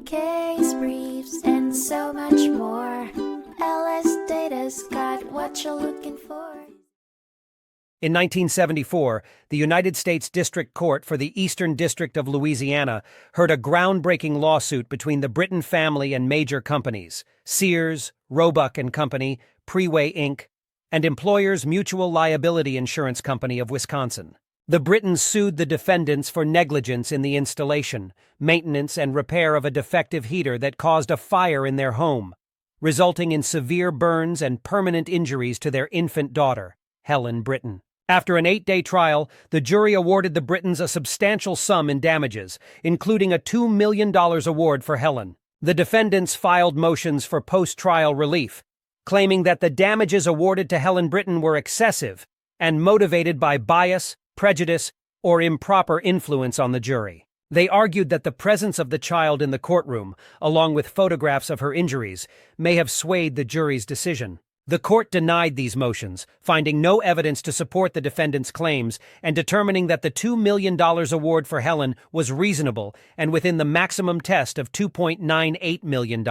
case briefs, and so much more. LSData's got what you're looking for. In 1974, the United States District Court for the Eastern District of Louisiana heard a groundbreaking lawsuit between the Britain family and major companies, Sears, Roebuck and Company, Preway Inc., and Employers Mutual Liability Insurance Company of Wisconsin. The Britons sued the defendants for negligence in the installation, maintenance, and repair of a defective heater that caused a fire in their home, resulting in severe burns and permanent injuries to their infant daughter, Helen Britain. After an 8-day trial, the jury awarded the Britons a substantial sum in damages, including a $2 million award for Helen. The defendants filed motions for post-trial relief, claiming that the damages awarded to Helen Britain were excessive and motivated by bias, prejudice, or improper influence on the jury. They argued that the presence of the child in the courtroom, along with photographs of her injuries, may have swayed the jury's decision. The court denied these motions, finding no evidence to support the defendants' claims and determining that the $2 million award for Helen was reasonable and within the maximum test of $2.98 million.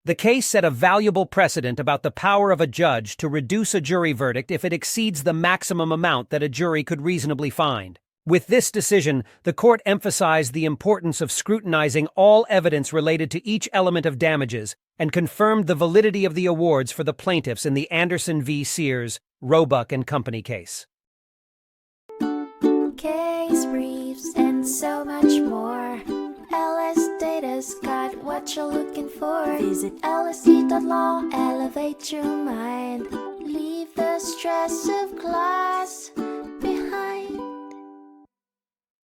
The case set a valuable precedent about the power of a judge to reduce a jury verdict if it exceeds the maximum amount that a jury could reasonably find. With this decision, the court emphasized the importance of scrutinizing all evidence related to each element of damages and confirmed the validity of the awards for the plaintiffs in the Anderson v. Sears, Roebuck and Company case. Case briefs, and so much more. LSData's got what you're looking for. Visit lsd.law, elevate your mind. Leave the stress of class.